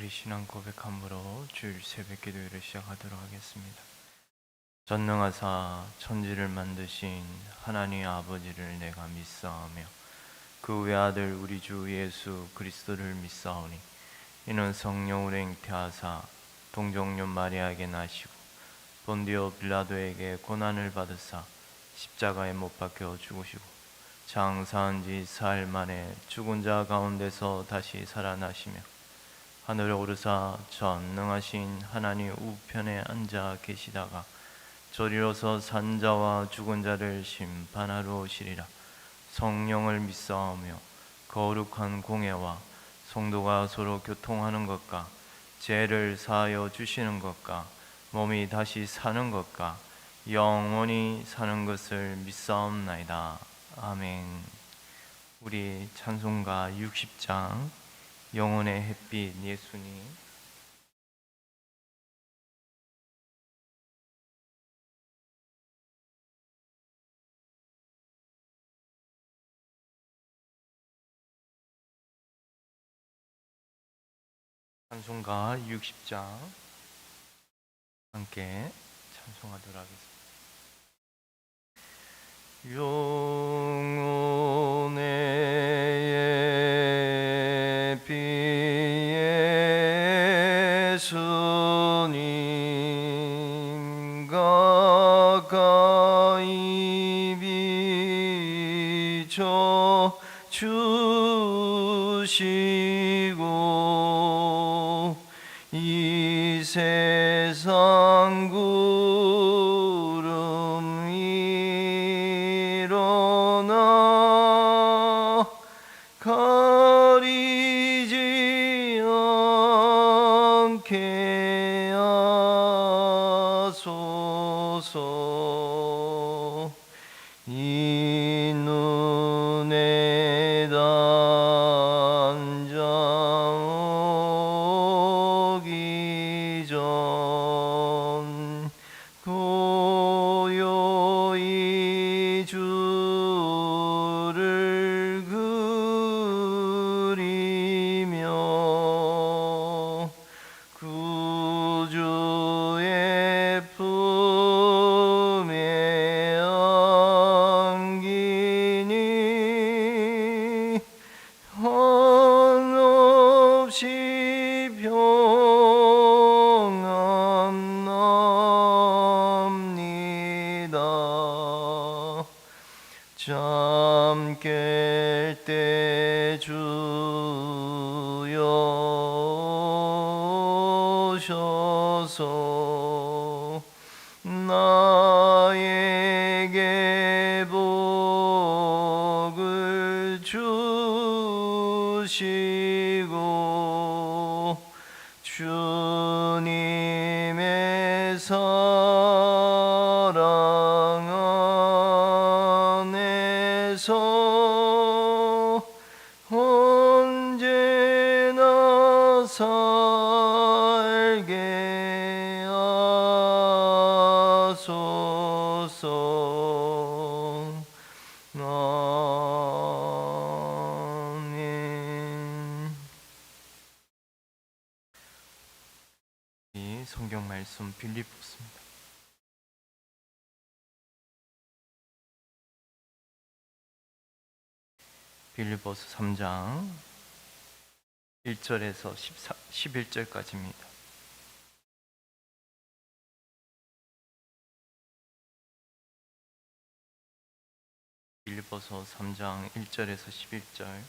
우리 신앙 고백함으로 주일 새벽 기도회를 시작하도록 하겠습니다. 전능하사 천지를 만드신 하나님 아버지를 내가 믿사오며 그 외아들 우리 주 예수 그리스도를 믿사오니 이는 성령으로 잉태하사 동정녀 마리아에게 나시고 본디오 빌라도에게 고난을 받으사 십자가에 못 박혀 죽으시고 장사한 지 사흘 만에 죽은 자 가운데서 다시 살아나시며 하늘에 오르사 전능하신 하나님 우편에 앉아 계시다가 저리로서 산자와 죽은 자를 심판하러 오시리라. 성령을 믿사오며 거룩한 공예와 성도가 서로 교통하는 것과 죄를 사하여 주시는 것과 몸이 다시 사는 것과 영원히 사는 것을 믿사옵나이다. 아멘. 우리 찬송가 60장 영혼의 햇빛 예수님. 찬송가 60장 함께 찬송하도록 하겠습니다. 영혼의 햇빛 예수님 가까이 비춰 주시고 이 세상 구름 위로 나 가리지 않게 하소서. 이 눈에 단장 오기 전 고요히 주를 그리며 구주의 품에 안기니 한없이 평안 납니다. 잠 깰 때 주여 오셔서 나에게 복을 주시고 주님의 사랑 안에서 언제나 살게 하소서. 아멘. 이 성경 말씀 빌립보서입니다. 빌립보서 3장 1절에서 11절까지입니다. 빌립보서 3장 1절에서 11절.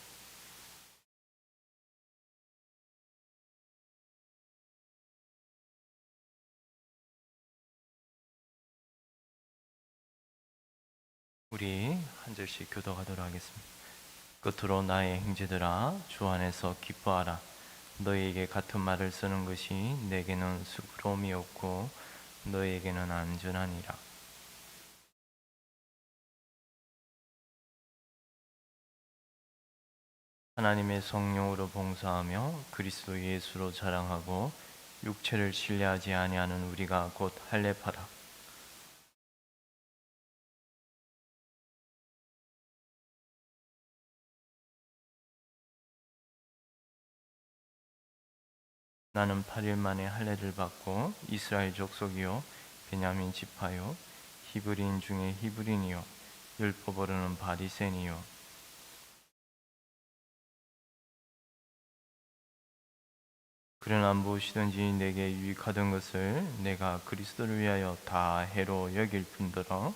우리 한 절씩 교독하도록 하겠습니다. 끝으로 나의 형제들아 주 안에서 기뻐하라. 너희에게 같은 말을 쓰는 것이 내게는 수고로움이 없고 너희에게는 안전하니라. 하나님의 성령으로 봉사하며 그리스도 예수로 자랑하고 육체를 신뢰하지 아니하는 우리가 곧 할례파라. 나는 8일 만에 할례를 받고 이스라엘 족속이요 베냐민 지파요 히브리인 중에 히브리인이요 율법으로는 바리새인이요 그러나 무엇이든지 내게 유익하던 것을 내가 그리스도를 위하여 다 해로 여길 뿐더러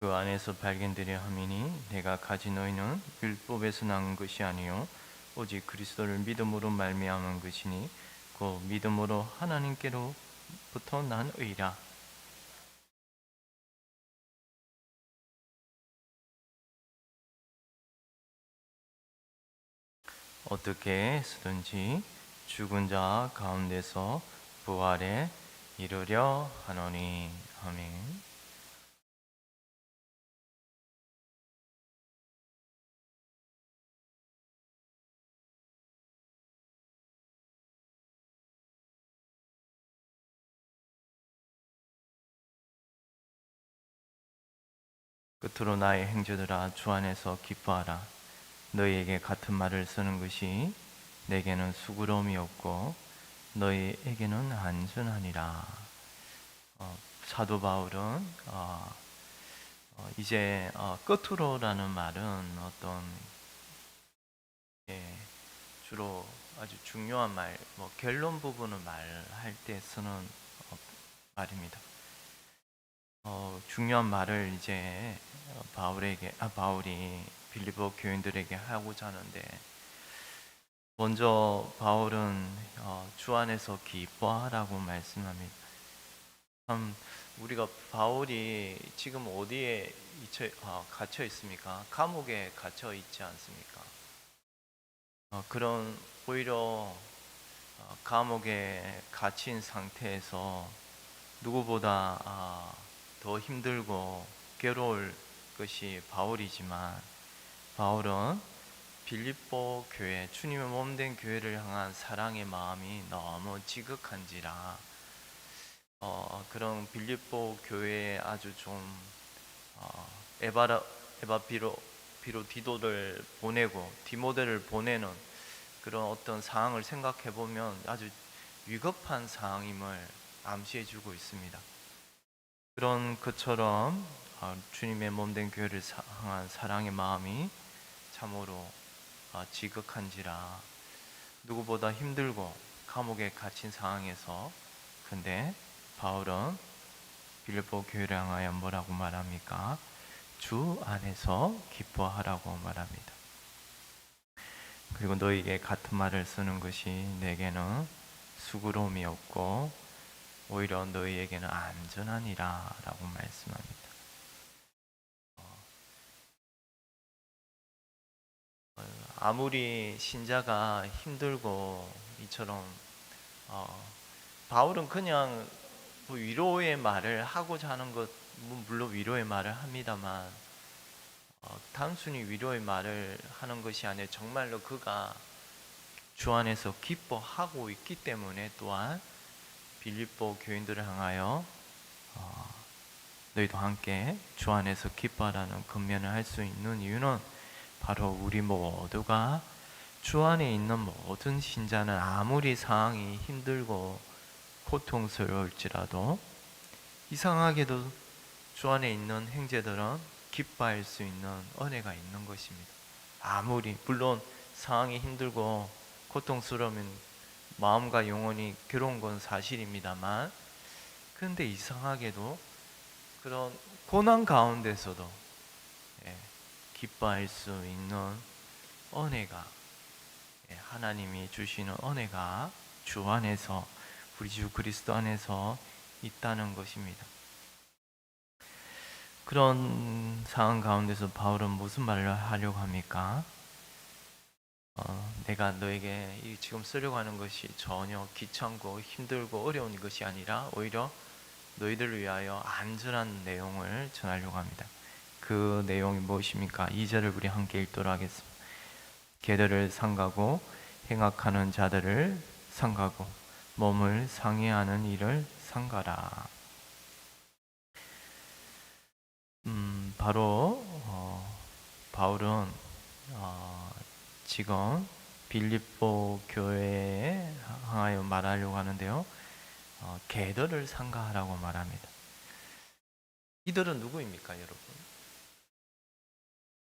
그 안에서 발견되려 함이니 내가 가진 의는 율법에서 난 것이 아니요 오직 그리스도를 믿음으로 말미암은 것이니 그 믿음으로 하나님께로부터 난 의라. 어떻게 해서든지 죽은 자 가운데서 부활에 이르려 하노니. 아멘. 끝으로 나의 형제들아 주 안에서 기뻐하라. 너희에게 같은 말을 쓰는 것이 내게는 수고로움이 없고 너희에게는 안전하니라. 사도 바울은 이제 끝으로라는 말은 어떤 주로 아주 중요한 말, 결론 부분을 말할 때 쓰는 말입니다. 중요한 말을 이제 바울이 빌립보 교인들에게 하고자 하는데, 먼저 바울은 주 안에서 기뻐하라고 말씀합니다. 참 우리가 바울이 지금 어디에 갇혀 있습니까? 감옥에 갇혀 있지 않습니까? 그런 오히려 감옥에 갇힌 상태에서 누구보다 더 힘들고 괴로울 것이 바울이지만, 바울은 빌립보 교회, 주님의 몸된 교회를 향한 사랑의 마음이 너무 지극한지라 그런 빌립보 교회에 아주 좀 에바피로 디도를 보내고 디모데를 보내는 그런 어떤 상황을 생각해 보면 아주 위급한 상황임을 암시해 주고 있습니다. 그런 것처럼 주님의 몸된 교회를 향한 사랑의 마음이 참으로 지극한지라 누구보다 힘들고 감옥에 갇힌 상황에서, 근데 바울은 빌립보 교회를 향하여 뭐라고 말합니까? 주 안에서 기뻐하라고 말합니다. 그리고 너에게 같은 말을 쓰는 것이 내게는 수고로움이 없고 오히려 너희에게는 안전하니라 라고 말씀합니다. 아무리 신자가 힘들고 이처럼 바울은 그냥 위로의 말을 하고자 하는 것, 물론 위로의 말을 합니다만 단순히 위로의 말을 하는 것이 아니라 정말로 그가 주 안에서 기뻐하고 있기 때문에 또한 빌립보 교인들을 향하여 너희도 함께 주 안에서 기뻐하라는 권면을 할 수 있는 이유는 바로 우리 모두가 주 안에 있는 모든 신자는 아무리 상황이 힘들고 고통스러울지라도 이상하게도 주 안에 있는 형제들은 기뻐할 수 있는 은혜가 있는 것입니다. 아무리 물론 상황이 힘들고 고통스러우면 마음과 영혼이 괴로운 건 사실입니다만, 그런데 이상하게도 그런 고난 가운데서도 기뻐할 수 있는 은혜가, 하나님이 주시는 은혜가 주 안에서, 우리 주 그리스도 안에서 있다는 것입니다. 그런 상황 가운데서 바울은 무슨 말을 하려고 합니까? 내가 너에게 지금 쓰려고 하는 것이 전혀 귀찮고 힘들고 어려운 것이 아니라 오히려 너희들을 위하여 안전한 내용을 전하려고 합니다. 그 내용이 무엇입니까? 2절을 우리 함께 읽도록 하겠습니다. 계들을 삼가고 행악하는 자들을 삼가고 몸을 상해하는 일을 삼가라. 바로 바울은 지금 빌립보 교회에 향하여 말하려고 하는데요. 계더를 삼가하라고 말합니다. 이들은 누구입니까, 여러분?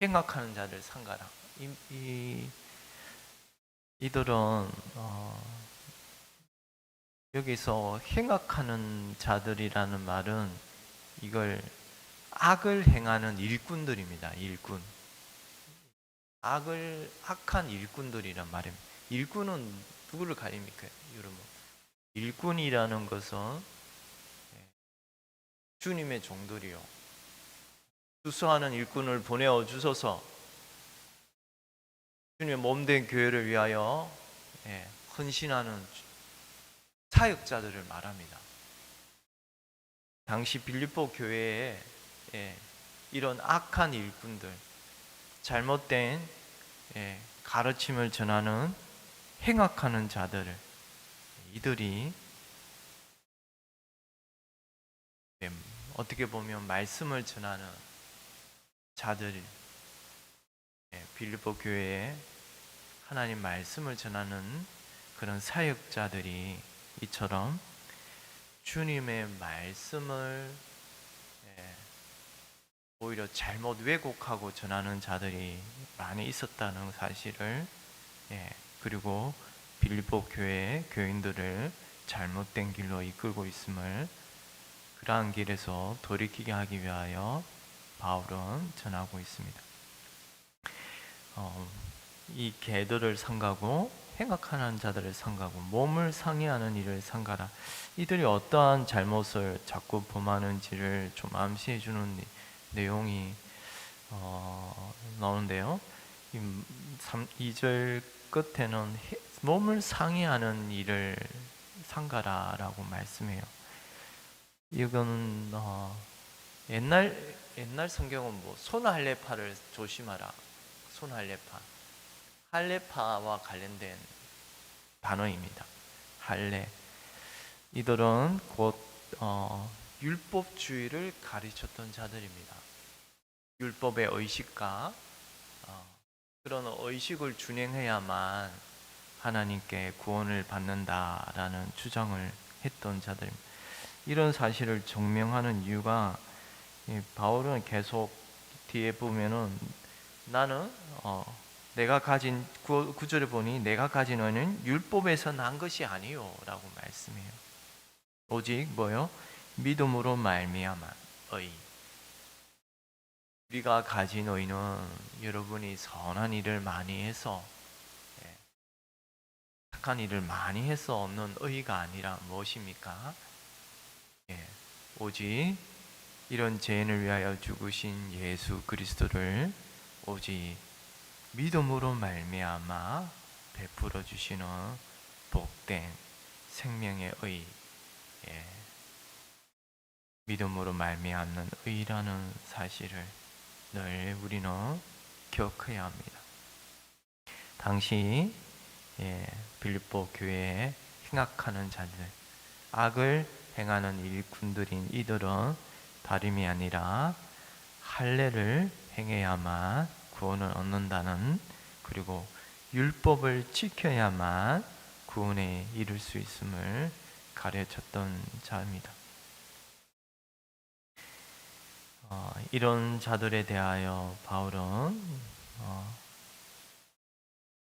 행악하는 자를 삼가라. 이들은 여기서 행악하는 자들이라는 말은 이걸 악을 행하는 일꾼들입니다. 일꾼. 악한 일꾼들이란 말입니다. 일꾼은 누구를 가립니까, 여러분? 일꾼이라는 것은 주님의 종들이요. 수수하는 일꾼을 보내어 주소서 주님의 몸된 교회를 위하여 헌신하는 사역자들을 말합니다. 당시 빌립보 교회에 이런 악한 일꾼들, 잘못된 가르침을 전하는 행악하는 자들을, 이들이 어떻게 보면 말씀을 전하는 자들, 빌립보 교회에 하나님 말씀을 전하는 그런 사역자들이 이처럼 주님의 말씀을 오히려 잘못 왜곡하고 전하는 자들이 많이 있었다는 사실을, 그리고 빌립보 교회의 교인들을 잘못된 길로 이끌고 있음을, 그러한 길에서 돌이키게 하기 위하여 바울은 전하고 있습니다. 이 개들을 삼가고 행악하는 자들을 삼가고 몸을 상해하는 일을 삼가라. 이들이 어떠한 잘못을 자꾸 범하는지를 좀 암시해 주는 내용이 나오는데요. 2절 끝에는 몸을 상해하는 일을 삼가라라고 말씀해요. 이건 옛날 성경은 손할례파를 조심하라. 손할례파. 할례파와 관련된 단어입니다. 할례. 이들은 곧 율법주의를 가르쳤던 자들입니다. 율법의 의식과 그런 의식을 준행해야만 하나님께 구원을 받는다라는 주장을 했던 자들입니다. 이런 사실을 증명하는 이유가 바울은 계속 뒤에 보면은 나는 내가 가진 9절에 보니 내가 가진 의는 율법에서 난 것이 아니요 라고 말씀해요. 오직 뭐요? 믿음으로 말미암아 의. 우리가 가진 의는 여러분이 선한 일을 많이 해서, 착한 일을 많이 해서 얻는 의가 아니라 무엇입니까? 오직 이런 죄인을 위하여 죽으신 예수 그리스도를 오직 믿음으로 말미암아 베풀어 주시는 복된 생명의 의, 믿음으로 말미암는 의라는 사실을 늘 우리는 기억해야 합니다. 당시 빌립보 교회에 행악하는 자들, 악을 행하는 일꾼들인 이들은 다름이 아니라 할례를 행해야만 구원을 얻는다는, 그리고 율법을 지켜야만 구원에 이를 수 있음을 가르쳤던 자입니다. 이런 자들에 대하여 바울은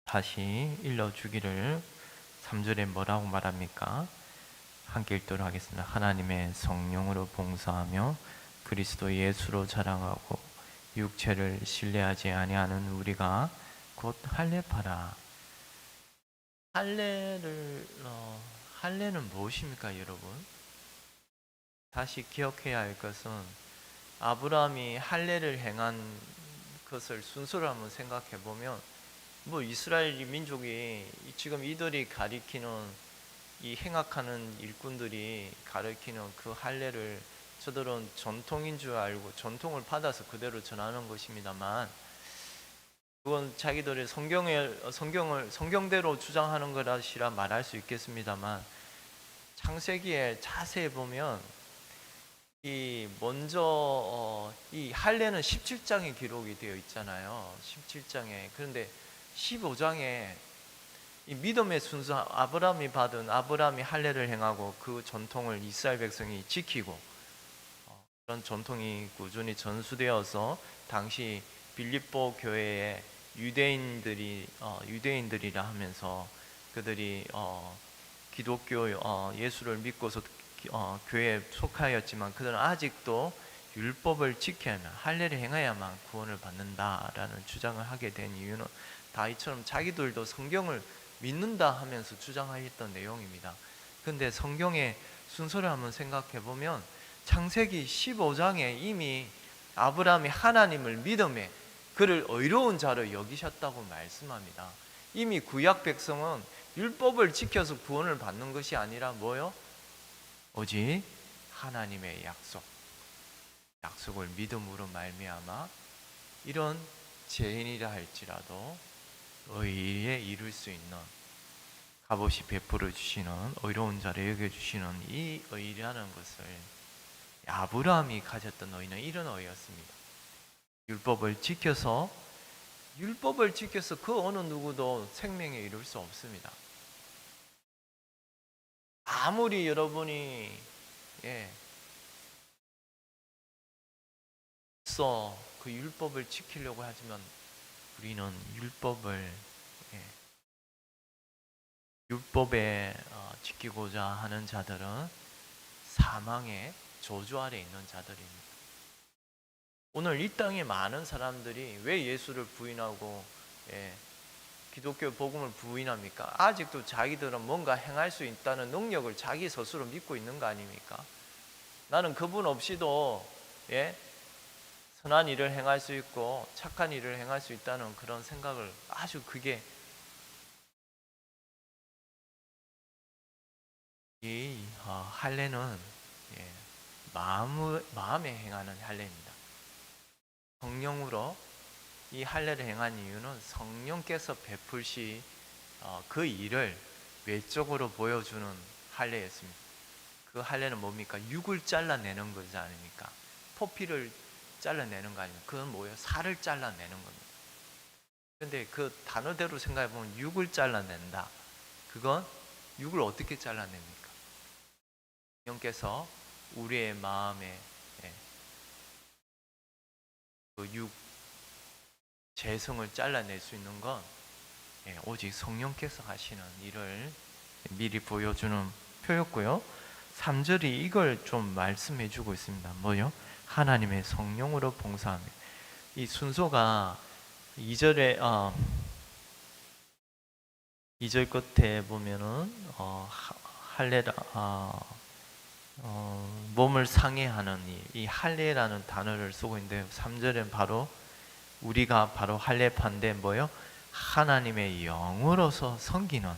다시 일러주기를 3절에 뭐라고 말합니까? 함께 읽도록 하겠습니다. 하나님의 성령으로 봉사하며 그리스도 예수로 자랑하고 육체를 신뢰하지 아니하는 우리가 곧 할례파라. 할례는 무엇입니까, 여러분? 다시 기억해야 할 것은 아브라함이 할례를 행한 것을 순서를 한번 생각해 보면, 이스라엘 민족이 지금 이들이 가리키는 이 행악하는 일꾼들이 가리키는 그 할례를 저들은 전통인 줄 알고 전통을 받아서 그대로 전하는 것입니다만, 그건 자기들의 성경대로 주장하는 것이라 말할 수 있겠습니다만, 창세기에 자세히 보면 이 먼저 이 할례는 17장에 기록이 되어 있잖아요. 17장에. 그런데 15장에 이 믿음의 순수, 아브라함이 할례를 행하고 그 전통을 이스라엘 백성이 지키고 그런 전통이 꾸준히 전수되어서 당시 빌립보 교회에 유대인들이라 하면서 그들이 기독교 예수를 믿고서 교회에 속하였지만 그들은 아직도 율법을 지켜야 하면 할례를 행해야만 구원을 받는다라는 주장을 하게 된 이유는 다 이처럼 자기들도 성경을 믿는다 하면서 주장하였던 내용입니다. 근데 성경의 순서를 한번 생각해 보면 창세기 15장에 이미 아브라함이 하나님을 믿음에 그를 의로운 자로 여기셨다고 말씀합니다. 이미 구약 백성은 율법을 지켜서 구원을 받는 것이 아니라 뭐요? 오직 하나님의 약속을 믿음으로 말미암아 이런 죄인이라 할지라도 의에 이룰 수 있는 값없이 베풀어 주시는 의로운 자를 여겨주시는 이 의라는 것을 아브라함이 가졌던 의는 이런 의였습니다. 율법을 지켜서 그 어느 누구도 생명에 이룰 수 없습니다. 아무리 여러분이 그 율법을 지키려고 하지만 우리는 율법에 지키고자 하는 자들은 사망의 저주 아래 있는 자들입니다. 오늘 이 땅에 많은 사람들이 왜 예수를 부인하고 기독교 복음을 부인합니까? 아직도 자기들은 뭔가 행할 수 있다는 능력을 자기 스스로 믿고 있는 거 아닙니까? 나는 그분 없이도 선한 일을 행할 수 있고 착한 일을 행할 수 있다는 그런 생각을 아주 그게 이 할례는 마음에 행하는 할례입니다. 성령으로 이 할례를 행한 이유는 성령께서 베풀시 그 일을 외적으로 보여주는 할례였습니다. 그 할례는 뭡니까? 육을 잘라내는 거지 아닙니까? 포피를 잘라내는 거 아닙니까? 그건 뭐예요? 살을 잘라내는 겁니다. 그런데 그 단어대로 생각해 보면 육을 잘라낸다. 그건 육을 어떻게 잘라냅니까? 성령께서 우리의 마음에 그 육 재성을 잘라낼 수 있는 건 오직 성령께서 하시는 일을 미리 보여주는 표였고요. 3절이 이걸 좀 말씀해 주고 있습니다. 뭐요? 하나님의 성령으로 봉사하며. 이 순서가 2절에 2절 끝에 보면은 할례라 몸을 상해하는 이 할례라는 단어를 쓰고 있는데 3절엔 바로 우리가 바로 할례파인데 뭐요? 하나님의 영으로서 섬기는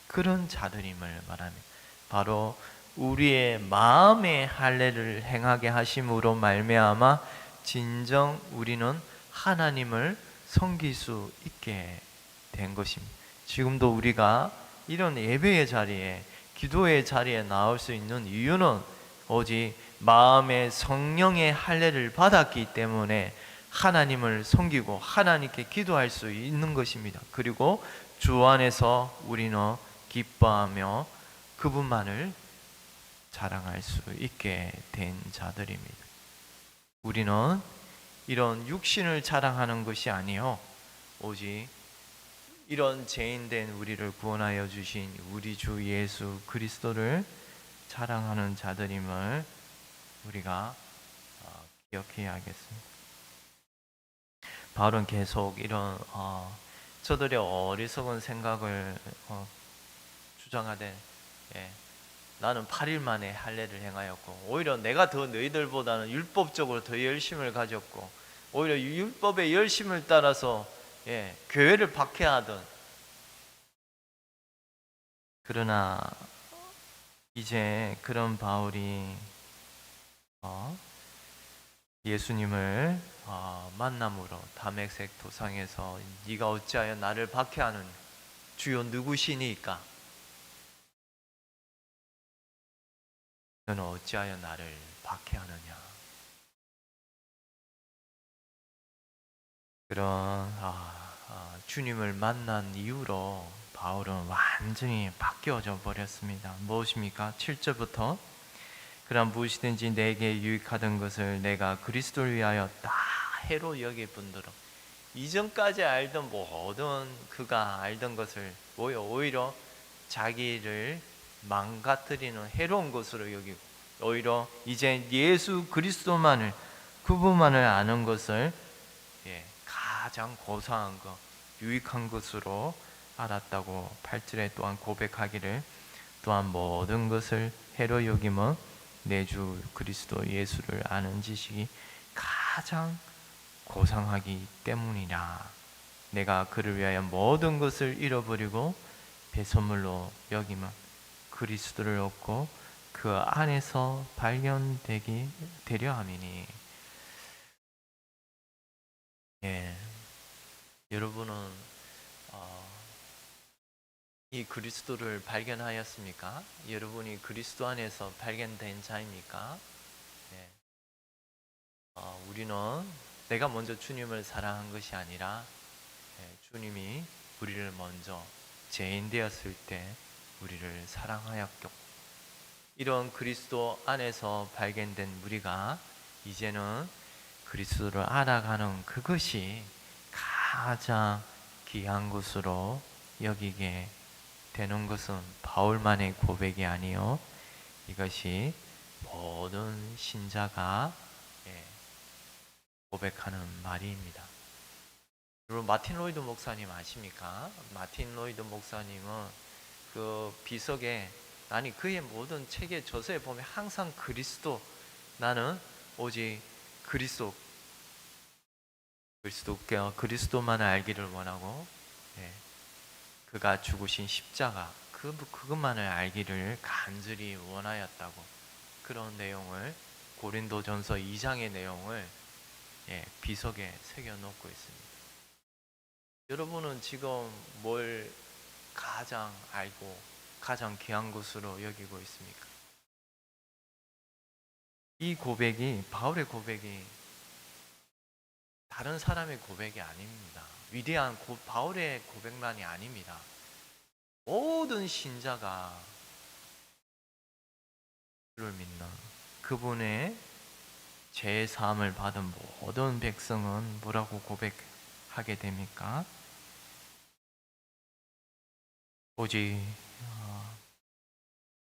그런 자들임을 말합니다. 바로 우리의 마음의 할례를 행하게 하심으로 말미암아 진정 우리는 하나님을 섬길 수 있게 된 것입니다. 지금도 우리가 이런 예배의 자리에 기도의 자리에 나올 수 있는 이유는 오직 마음의 성령의 할례를 받았기 때문에 하나님을 섬기고 하나님께 기도할 수 있는 것입니다. 그리고 주 안에서 우리는 기뻐하며 그분만을 자랑할 수 있게 된 자들입니다. 우리는 이런 육신을 자랑하는 것이 아니요 오직 이런 죄인된 우리를 구원하여 주신 우리 주 예수 그리스도를 자랑하는 자들임을 우리가 기억해야 하겠습니다. 바울은 계속 이런 저들의 어리석은 생각을 주장하되 나는 8일 만에 할례를 행하였고 오히려 내가 더 너희들보다는 율법적으로 더 열심을 가졌고 오히려 율법의 열심을 따라서 교회를 박해하던 그러나 이제 그런 바울이 예수님을 만남으로 다메섹 도상에서 네가 어찌하여 나를 박해하는 주여 누구시니까 너는 어찌하여 나를 박해하느냐. 그런 주님을 만난 이후로 바울은 완전히 바뀌어져 버렸습니다. 무엇입니까? 7절부터 그러나 무엇이든지 내게 유익하던 것을 내가 그리스도를 위하여 다 해로 여길 뿐더러 이전까지 알던 모든 그가 알던 것을 오히려 자기를 망가뜨리는 해로운 것으로 여기고 오히려 이제 예수 그리스도만을 그분만을 아는 것을 가장 고상한 것, 유익한 것으로 알았다고 8절에 또한 고백하기를 또한 모든 것을 해로 여김은 내 주 그리스도 예수를 아는 지식이 가장 고상하기 때문이라. 내가 그를 위하여 모든 것을 잃어버리고 배설물로 여기면 그리스도를 얻고 그 안에서 되려 함이니. 여러분은 이 그리스도를 발견하였습니까? 여러분이 그리스도 안에서 발견된 자입니까? 우리는 내가 먼저 주님을 사랑한 것이 아니라 주님이 우리를 먼저 죄인 되었을 때 우리를 사랑하였고, 이런 그리스도 안에서 발견된 우리가 이제는 그리스도를 알아가는 그것이 가장 귀한 것으로 여기게 되는 것은 바울만의 고백이 아니요, 이것이 모든 신자가 고백하는 말입니다. 여러분, 마틴 로이드 목사님 아십니까? 마틴 로이드 목사님은 그 비석에, 아니 그의 모든 책의 저서에 보면 항상 그리스도, 나는 오직 그리스도만을 알기를 원하고, 그가 죽으신 십자가 그것만을 알기를 간절히 원하였다고, 그런 내용을 고린도전서 2장의 내용을 비석에 새겨놓고 있습니다. 여러분은 지금 뭘 가장 알고 가장 귀한 것으로 여기고 있습니까? 이 고백이, 바울의 고백이 다른 사람의 고백이 아닙니다. 위대한 바울의 고백만이 아닙니다. 모든 신자가 그를 믿는 그분의 죄 사함을 받은 모든 백성은 뭐라고 고백하게 됩니까? 오직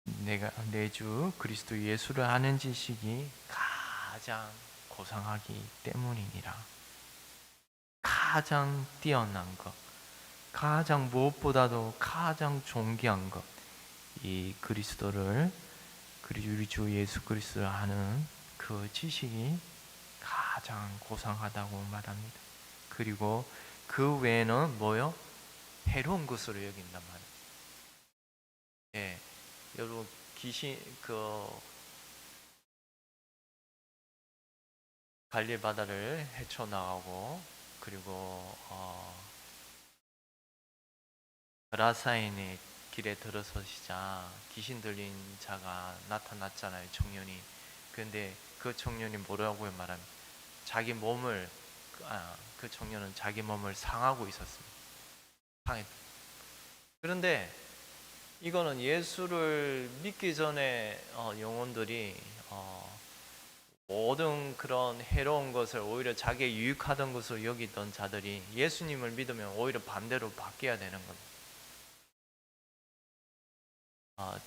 내가 내 주 그리스도 예수를 아는 지식이 가장 고상하기 때문이니라. 가장 뛰어난 것, 가장 무엇보다도 가장 존귀한 것, 이 그리스도를, 그리고 우리 주 예수 그리스도를 아는 그 지식이 가장 고상하다고 말합니다. 그리고 그 외에는 뭐요? 해로운 것으로 여긴단 말이에요. 여러분, 갈릴 바다를 헤쳐나가고, 그리고 라사인의 길에 들어서시자 귀신 들린 자가 나타났잖아요, 청년이. 그런데 그 청년이 뭐라고 말합니까? 그 청년은 자기 몸을 상하고 있었습니다. 그런데 이거는 예수를 믿기 전에 영혼들이 모든 그런 해로운 것을 오히려 자기의 유익하던 것으로 여기던 자들이 예수님을 믿으면 오히려 반대로 바뀌어야 되는 겁니다.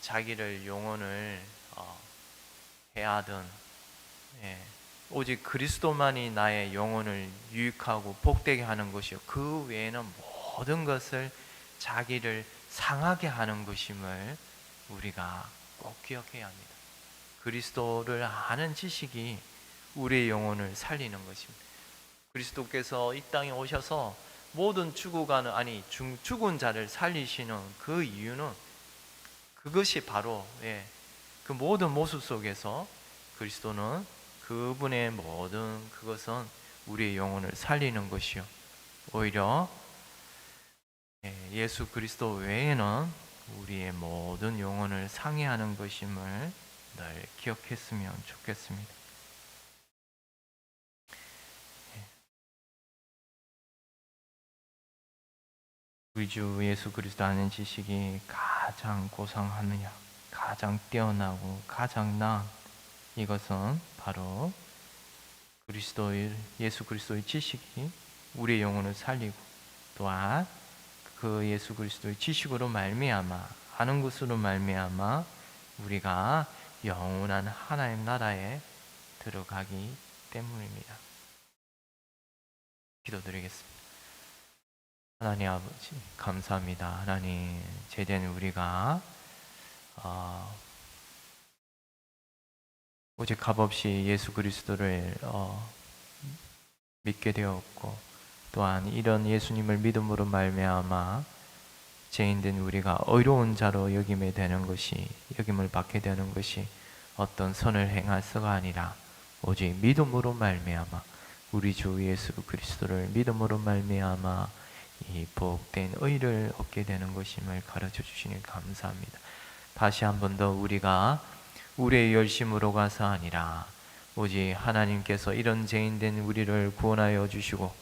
자기를 영혼을 해하든, 오직 그리스도만이 나의 영혼을 유익하고 복되게 하는 것이요, 그 외에는 모든 것을 자기를 상하게 하는 것임을 우리가 꼭 기억해야 합니다. 그리스도를 아는 지식이 우리의 영혼을 살리는 것입니다. 그리스도께서 이 땅에 오셔서 모든 죽은 자를 살리시는 그 이유는, 그것이 바로 그 모든 모습 속에서 그리스도는, 그분의 모든 그것은 우리의 영혼을 살리는 것이요, 오히려 예수 그리스도 외에는 우리의 모든 영혼을 상해하는 것임을 늘 기억했으면 좋겠습니다. 우리 주 예수 그리스도 아는 지식이 가장 고상하느냐, 가장 뛰어나고 가장 나은 이것은 바로 예수 그리스도의 지식이 우리의 영혼을 살리고, 또한 그 예수 그리스도의 지식으로 말미암아, 아는 것으로 말미암아 우리가 영원한 하나님 나라에 들어가기 때문입니다. 기도드리겠습니다. 하나님 아버지 감사합니다. 하나님, 제된 우리가 오직 값없이 예수 그리스도를 믿게 되었고, 또한 이런 예수님을 믿음으로 말미암아 죄인된 우리가 의로운 자로 여김을 받게 되는 것이 어떤 선을 행할서가 아니라 오직 믿음으로 말미암아, 우리 주 예수 그리스도를 믿음으로 말미암아 이 복된 의를 얻게 되는 것임을 가르쳐 주시니 감사합니다. 다시 한 번 더 우리가 우리의 열심으로가서 아니라 오직 하나님께서 이런 죄인된 우리를 구원하여 주시고,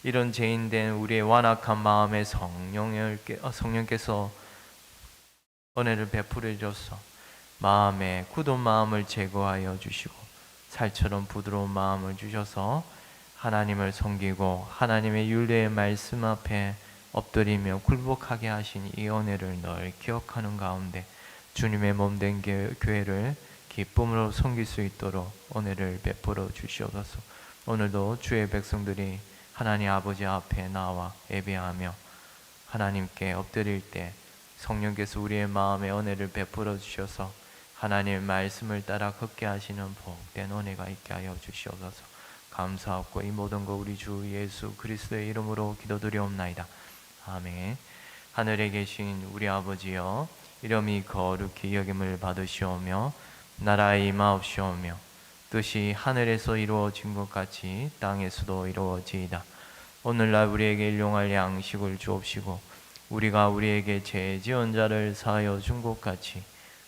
이런 죄인된 우리의 완악한 마음에 성령께서 은혜를 베풀어 줘서 마음에 굳은 마음을 제거하여 주시고, 살처럼 부드러운 마음을 주셔서 하나님을 섬기고 하나님의 율례의 말씀 앞에 엎드리며 굴복하게 하신 이 은혜를 늘 기억하는 가운데 주님의 몸된 교회를 기쁨으로 섬길 수 있도록 은혜를 베풀어 주시옵소서. 오늘도 주의 백성들이 하나님 아버지 앞에 나와 예배하며 하나님께 엎드릴 때 성령께서 우리의 마음에 은혜를 베풀어 주셔서 하나님의 말씀을 따라 걷게 하시는 복된 은혜가 있게 하여 주시옵소서. 감사하고 이 모든 거 우리 주 예수 그리스도의 이름으로 기도드리옵나이다. 아멘. 하늘에 계신 우리 아버지여, 이름이 거룩히 여김을 받으시오며 나라의 임하옵시오며 뜻이 하늘에서 이루어진 것 같이 땅에서도 이루어지이다. 오늘날 우리에게 일용할 양식을 주옵시고, 우리가 우리에게 죄 지은 자를 사하여 준 것 같이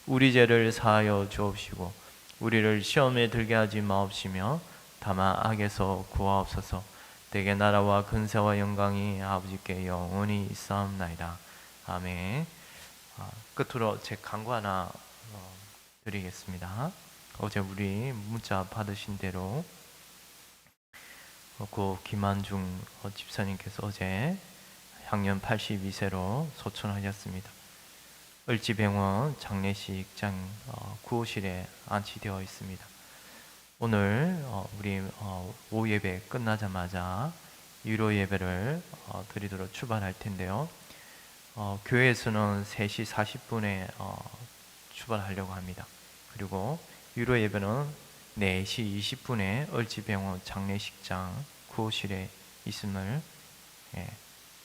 우리 죄를 사하여 주옵시고, 우리를 시험에 들게 하지 마옵시며 다만 악에서 구하옵소서. 대개 나라와 근세와 영광이 아버지께 영원히 있사옵나이다. 아멘. 끝으로 제 광고 하나 드리겠습니다. 어제 우리 문자 받으신 대로 고 김한중 집사님께서 어제 향년 82세로 소천하셨습니다. 을지병원 장례식장 구호실에 안치되어 있습니다. 오늘 우리 오후 예배 끝나자마자 유로 예배를 드리도록 출발할 텐데요. 교회에서는 3시 40분에 출발하려고 합니다. 그리고 유로 예배는 4시 20분에 을지병원 장례식장 구호실에 있음을